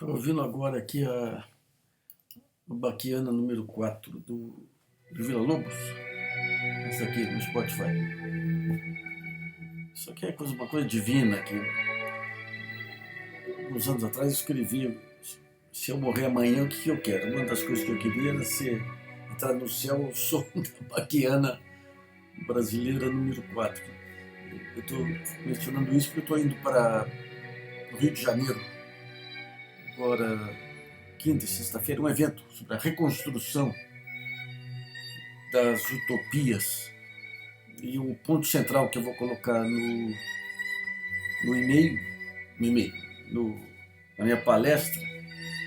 Estou ouvindo agora aqui a Baquiana número 4 do Villa-Lobos. Essa aqui no Spotify. Isso aqui é uma coisa divina. Que uns anos atrás eu escrevi: se eu morrer amanhã, o que eu quero? Uma das coisas que eu queria era entrar no céu ao som da Baquiana brasileira número 4. Eu estou mencionando isso porque eu estou indo para o Rio de Janeiro agora, quinta e sexta-feira, um evento sobre a reconstrução das utopias. E o ponto central que eu vou colocar no e-mail, na minha palestra,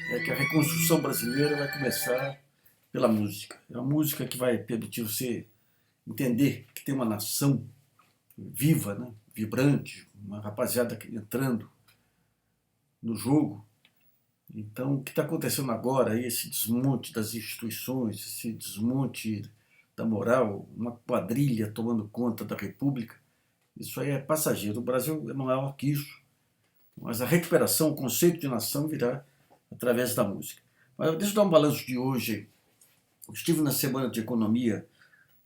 é que a reconstrução brasileira vai começar pela música. É a música que vai permitir você entender que tem uma nação viva, né? Vibrante, uma rapaziada entrando no jogo. Então, o que está acontecendo agora, esse desmonte das instituições, esse desmonte da moral, uma quadrilha tomando conta da República, isso aí é passageiro. O Brasil é maior que isso, mas a recuperação, o conceito de nação virá através da música. Mas deixa eu dar um balanço de hoje. Eu estive na Semana de Economia,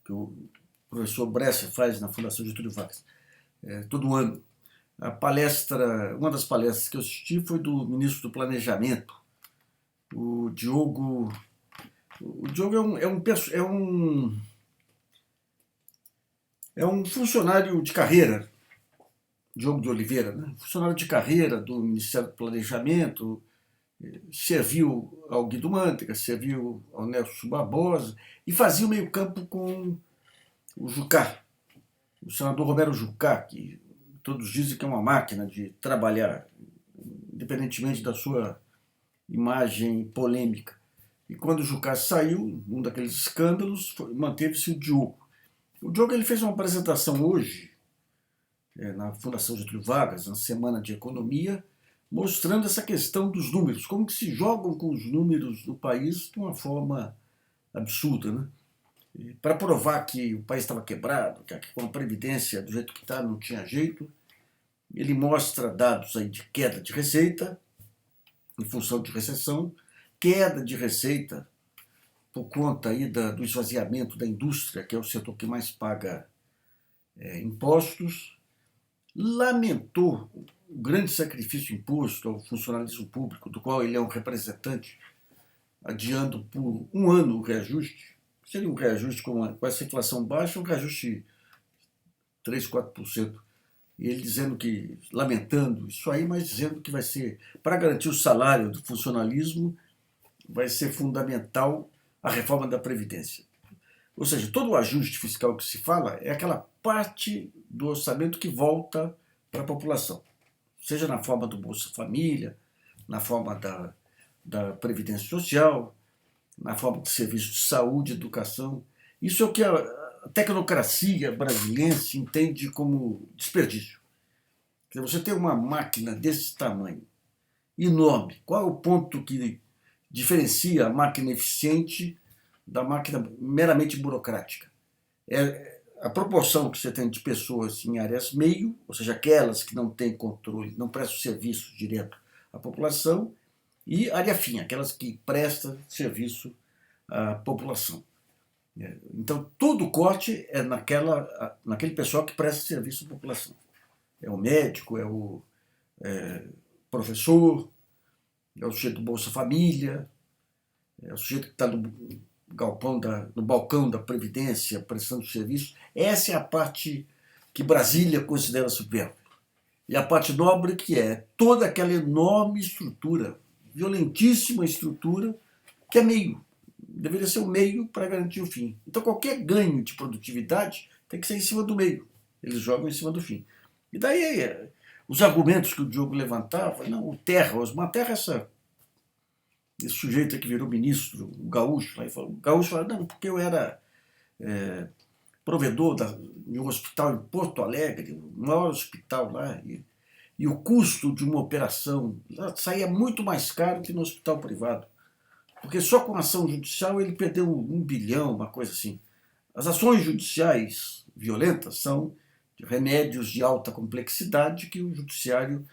que o professor Brescia faz na Fundação Getúlio Vargas, todo ano. Uma das palestras que eu assisti foi do ministro do Planejamento, o Diogo. O Diogo é um funcionário de carreira, Diogo de Oliveira, né? Funcionário de carreira do Ministério do Planejamento, serviu ao Guido Mantega, serviu ao Nelson Barbosa e fazia o meio-campo com o Jucá, o senador Romero Jucá, que todos dizem que é uma máquina de trabalhar, independentemente da sua imagem polêmica. E quando o Jucá saiu, um daqueles escândalos, manteve-se o Diogo. O Diogo ele fez uma apresentação hoje, na Fundação Getúlio Vargas, na Semana de Economia, mostrando essa questão dos números, como que se jogam com os números do país de uma forma absurda, né? Para provar que o país estava quebrado, que com a Previdência do jeito que está não tinha jeito, ele mostra dados aí de queda de receita, em função de recessão, queda de receita por conta aí do esvaziamento da indústria, que é o setor que mais paga impostos, lamentou o grande sacrifício imposto ao funcionalismo público, do qual ele é um representante, adiando por um ano o reajuste. Seria um reajuste com essa inflação baixa, um reajuste de 3, 4%. E ele dizendo que, lamentando isso aí, mas dizendo que vai ser, para garantir o salário do funcionalismo, vai ser fundamental a reforma da Previdência. Ou seja, todo o ajuste fiscal que se fala é aquela parte do orçamento que volta para a população, seja na forma do Bolsa Família, na forma da Previdência Social, na forma de serviços de saúde, educação. Isso é o que a tecnocracia brasileira entende como desperdício. Quer dizer, você tem uma máquina desse tamanho, enorme. Qual é o ponto que diferencia a máquina eficiente da máquina meramente burocrática? É a proporção que você tem de pessoas em áreas meio, ou seja, aquelas que não têm controle, não prestam serviço direto à população, e área fina, aquelas que prestam serviço à população. Então, todo o corte é naquele pessoal que presta serviço à população. É o médico, é o professor, é o sujeito do Bolsa Família, é o sujeito que está no balcão da Previdência prestando serviço. Essa é a parte que Brasília considera supérflua. E a parte nobre que é toda aquela enorme estrutura, violentíssima estrutura, que é meio. Deveria ser o meio para garantir o fim. Então qualquer ganho de produtividade tem que ser em cima do meio. Eles jogam em cima do fim. E daí os argumentos que o Diogo levantava, não, o Terra, Osmar Terra, esse sujeito que virou ministro, o Gaúcho, o Gaúcho fala, não, porque eu era provedor de um hospital em Porto Alegre, o maior hospital lá, e o custo de uma operação lá saía muito mais caro que no hospital privado. Porque só com a ação judicial ele perdeu 1 bilhão, uma coisa assim. As ações judiciais violentas são de remédios de alta complexidade que o judiciário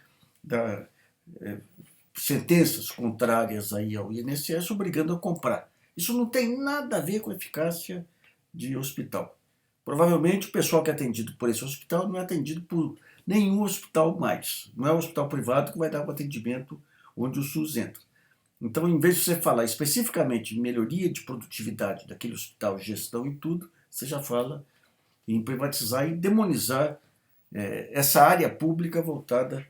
sentenças contrárias aí ao INSS obrigando a comprar. Isso não tem nada a ver com a eficácia de hospital. Provavelmente o pessoal que é atendido por esse hospital não é atendido por nenhum hospital mais. Não é o hospital privado que vai dar o atendimento onde o SUS entra. Então, em vez de você falar especificamente em melhoria de produtividade daquele hospital, gestão e tudo, você já fala em privatizar e demonizar essa área pública voltada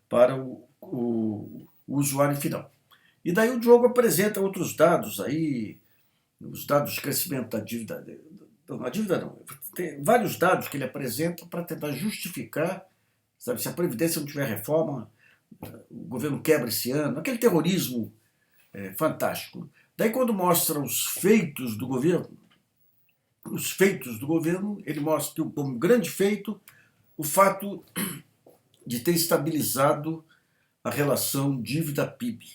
para o usuário final. E daí o Diogo apresenta outros dados aí, os dados de crescimento da dívida. Não, a dívida não. Tem vários dados que ele apresenta para tentar justificar, sabe, se a Previdência não tiver reforma, o governo quebra esse ano, aquele terrorismo fantástico. Daí quando mostra os feitos do governo, ele mostra que como grande feito o fato de ter estabilizado a relação dívida-PIB.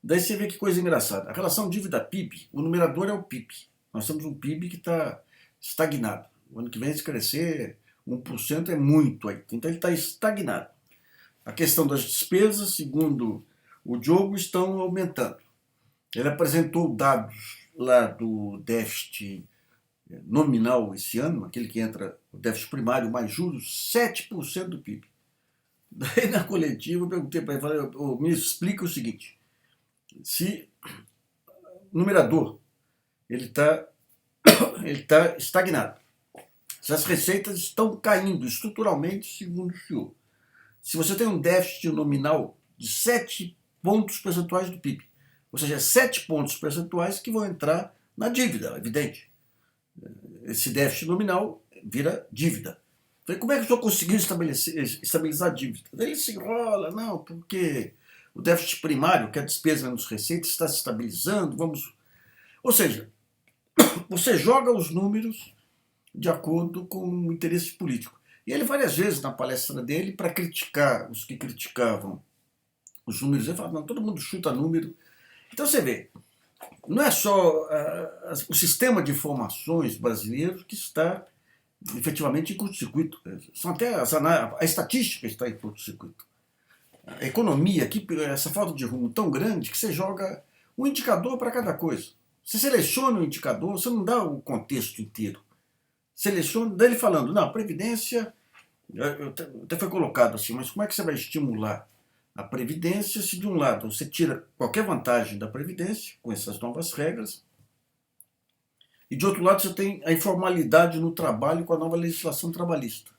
Daí você vê que coisa engraçada. A relação dívida-PIB, o numerador é o PIB. Nós temos um PIB que está estagnado. O ano que vem, se crescer 1% é muito aí. Então ele está estagnado. A questão das despesas, segundo o Diogo, estão aumentando. Ele apresentou dados lá do déficit nominal esse ano, aquele que entra, o déficit primário mais juros, 7% do PIB. Daí na coletiva eu perguntei para ele, falei, me explica o seguinte, se o numerador ele está estagnado, se as receitas estão caindo estruturalmente, segundo o senhor, se você tem um déficit nominal de 7 pontos percentuais do PIB, ou seja, 7 pontos percentuais que vão entrar na dívida, evidente. Esse déficit nominal vira dívida. Falei, como é que o senhor conseguiu estabilizar a dívida? Daí ele se enrola, não, porque o déficit primário, que é a despesa menos receitas, está se estabilizando, vamos... Ou seja, você joga os números de acordo com o interesse político. E ele várias vezes na palestra dele, para criticar os que criticavam os números, ele fala, não, todo mundo chuta número. Então você vê, não é só o sistema de informações brasileiro que está efetivamente em curto-circuito. São até a estatística está em curto-circuito. A economia, aqui, essa falta de rumo tão grande que você joga um indicador para cada coisa. Você seleciona o indicador, você não dá o contexto inteiro. Seleciona, daí ele falando, não, a Previdência, até foi colocado assim, mas como é que você vai estimular a Previdência se de um lado você tira qualquer vantagem da Previdência, com essas novas regras, e de outro lado você tem a informalidade no trabalho com a nova legislação trabalhista.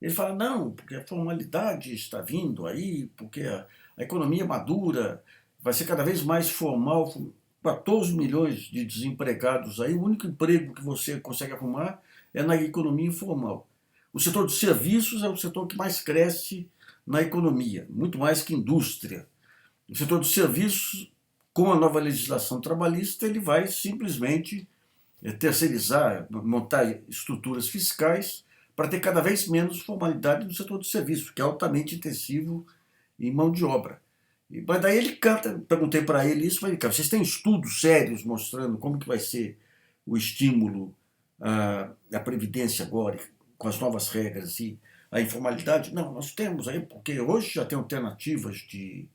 Ele fala, não, porque a formalidade está vindo aí, porque a economia madura, vai ser cada vez mais formal, 14 milhões de desempregados aí, o único emprego que você consegue arrumar é na economia informal. O setor de serviços é o setor que mais cresce na economia, muito mais que indústria. O setor de serviços, com a nova legislação trabalhista, ele vai simplesmente terceirizar, montar estruturas fiscais para ter cada vez menos formalidade no setor de serviço, que é altamente intensivo em mão de obra. Mas daí ele canta, perguntei para ele isso, falei, cara, vocês têm estudos sérios mostrando como que vai ser o estímulo à Previdência agora, com as novas regras e a informalidade? Não, nós temos aí, porque hoje já tem alternativas de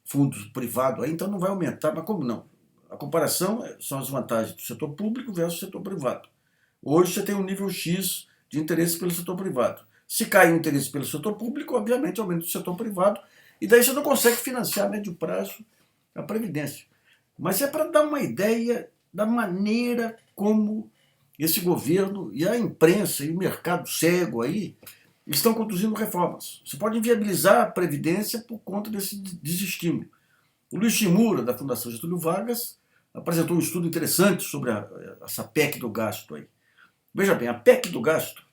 fundos privados aí, então não vai aumentar, mas como não? A comparação são as vantagens do setor público versus o setor privado. Hoje você tem um nível X de interesse pelo setor privado. Se cai o interesse pelo setor público, obviamente aumenta o setor privado, e daí você não consegue financiar a médio prazo a Previdência. Mas é para dar uma ideia da maneira como esse governo e a imprensa e o mercado cego aí estão conduzindo reformas. Você pode inviabilizar a Previdência por conta desse desestímulo. O Luiz Shimura, da Fundação Getúlio Vargas, apresentou um estudo interessante sobre essa PEC do gasto aí. Veja bem, a PEC do gasto,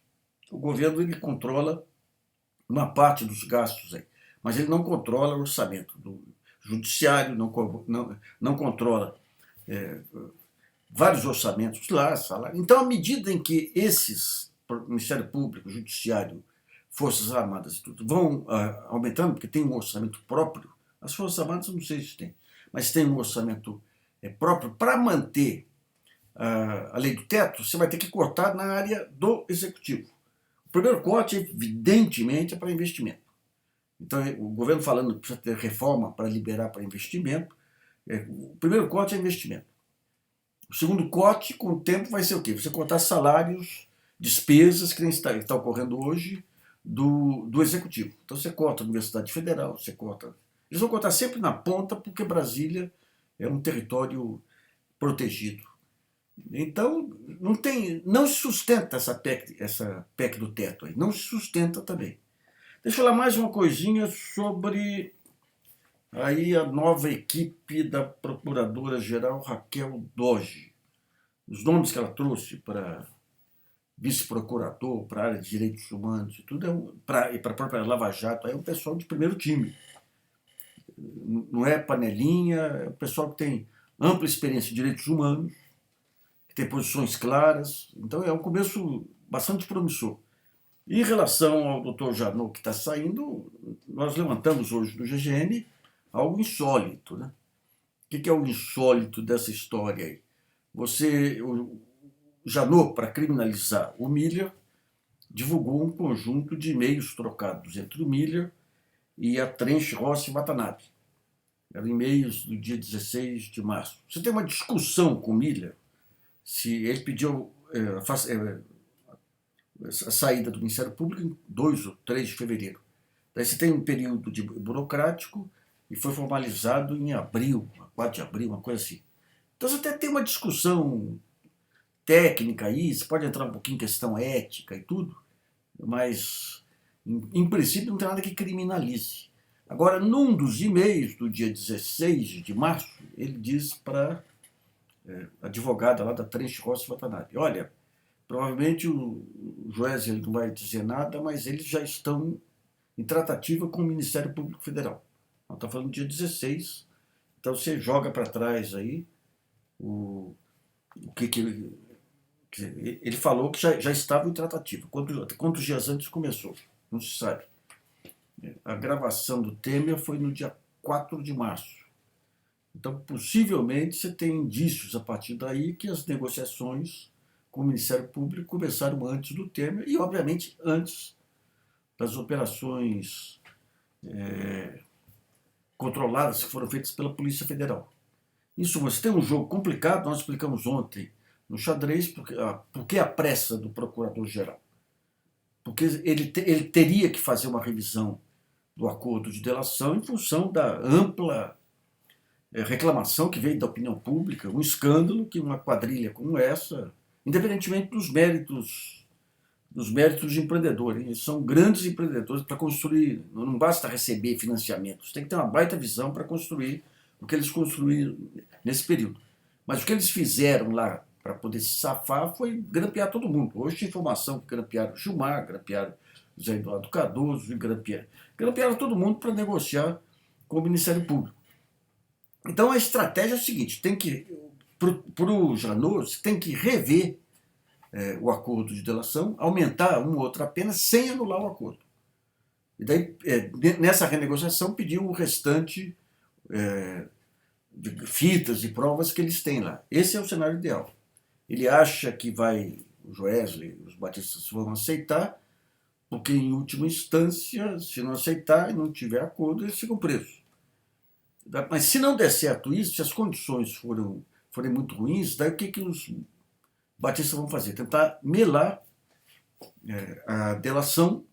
o governo ele controla uma parte dos gastos aí, mas ele não controla o orçamento do judiciário, não controla vários orçamentos lá, salário. Então, à medida em que esses, Ministério Público, Judiciário, Forças Armadas e tudo, vão aumentando, porque tem um orçamento próprio, as Forças Armadas não sei se tem, mas tem um orçamento próprio para manter a lei do teto, você vai ter que cortar na área do executivo. O primeiro corte, evidentemente, é para investimento. Então, o governo falando que precisa ter reforma para liberar para investimento. O primeiro corte é investimento. O segundo corte, com o tempo, vai ser o quê? Você cortar salários, despesas, que nem está ocorrendo hoje, do executivo. Então você corta a Universidade Federal, você corta. Eles vão cortar sempre na ponta, porque Brasília é um território protegido. Então, não se sustenta essa PEC do teto aí. Não se sustenta também. Deixa eu falar mais uma coisinha sobre aí a nova equipe da Procuradora-Geral Raquel Doge. Os nomes que ela trouxe para vice-procurador, para a área de direitos humanos e tudo, e para a própria Lava Jato, é um pessoal de primeiro time. Não é panelinha, é um pessoal que tem ampla experiência em direitos humanos, que tem posições claras. Então é um começo bastante promissor. Em relação ao doutor Janot que está saindo, nós levantamos hoje no GGN algo insólito. Né? O que é o insólito dessa história aí? O Janot, para criminalizar o Miller, divulgou um conjunto de e-mails trocados entre o Miller e a Trench Rossi Watanabe. Eram e-mails do dia 16 de março. Você tem uma discussão com o Miller, se ele pediu a saída do Ministério Público em 2 ou 3 de fevereiro. Daí você tem um período burocrático e foi formalizado em abril, 4 de abril, uma coisa assim. Então você até tem uma discussão técnica aí, você pode entrar um pouquinho em questão ética e tudo, mas em princípio não tem nada que criminalize. Agora, num dos e-mails do dia 16 de março, ele diz para a advogada lá da Trench Rossi Watanabe: olha, provavelmente o Joesley não vai dizer nada, mas eles já estão em tratativa com o Ministério Público Federal. Nós estamos falando do dia 16, então você joga para trás aí o que ele falou que já estava em tratativa. Quantos dias antes começou? Não se sabe. A gravação do Temer foi no dia 4 de março. Então, possivelmente, você tem indícios a partir daí que as negociações com o Ministério Público começaram antes do Temer e, obviamente, antes das operações controladas que foram feitas pela Polícia Federal. Em suma, você tem um jogo complicado, nós explicamos ontem no xadrez, porque a pressa do Procurador-Geral. Porque ele teria que fazer uma revisão do acordo de delação em função da ampla reclamação que veio da opinião pública, um escândalo que uma quadrilha como essa, independentemente dos méritos de empreendedor, hein? Eles são grandes empreendedores para construir, não basta receber financiamentos, tem que ter uma baita visão para construir o que eles construíram nesse período. Mas o que eles fizeram lá para poder se safar foi grampear todo mundo. Hoje tem informação que grampearam Gilmar, grampearam José Eduardo Cardoso, e grampearam todo mundo para negociar com o Ministério Público. Então a estratégia é a seguinte: para o Janot, você tem que rever o acordo de delação, aumentar uma ou outra pena sem anular o acordo. E daí, nessa renegociação, pediu o restante de fitas e provas que eles têm lá. Esse é o cenário ideal. Ele acha que o Joesley, os batistas vão aceitar, porque em última instância, se não aceitar e não tiver acordo, eles ficam presos. Mas se não der certo isso, se as condições forem muito ruins, daí o que os batistas vão fazer? Tentar melar a delação,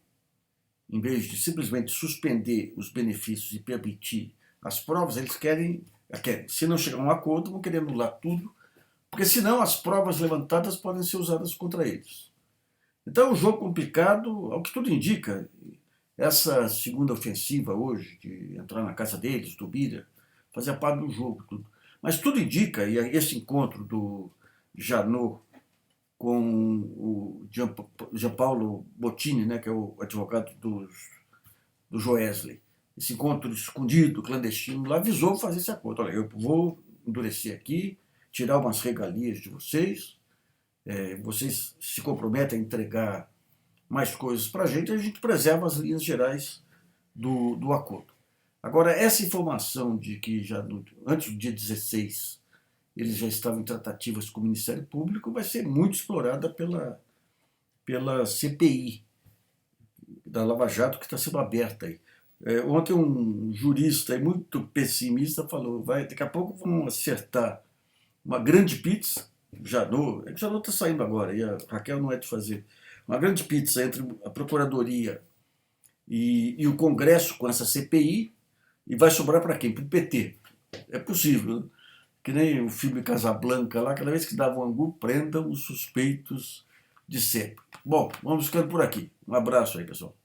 em vez de simplesmente suspender os benefícios e permitir as provas, eles querem, se não chegar a um acordo, vão querer anular tudo, porque senão as provas levantadas podem ser usadas contra eles. Então é um jogo complicado, ao que tudo indica. Essa segunda ofensiva hoje, de entrar na casa deles, do Miller, fazia parte do jogo. Tudo. Mas tudo indica, e esse encontro do Janot com o Gianpaolo Bottini, né, que é o advogado do Joesley, esse encontro escondido, clandestino, lá visou fazer esse acordo. Olha, eu vou endurecer aqui, tirar umas regalias de vocês, vocês se comprometem a entregar mais coisas para a gente preserva as linhas gerais do acordo. Agora, essa informação de que antes do dia 16 eles já estavam em tratativas com o Ministério Público vai ser muito explorada pela CPI da Lava Jato, que está sendo aberta aí. Ontem um jurista muito pessimista falou, daqui a pouco vão acertar uma grande pizza, Janot está saindo agora, e a Raquel não é de fazer, uma grande pizza entre a Procuradoria e o Congresso com essa CPI, e vai sobrar para quem? Para o PT. É possível, né? Que nem o filme Casablanca lá, cada vez que dava um angu, prendam os suspeitos de sempre. Bom, vamos ficando por aqui. Um abraço aí, pessoal.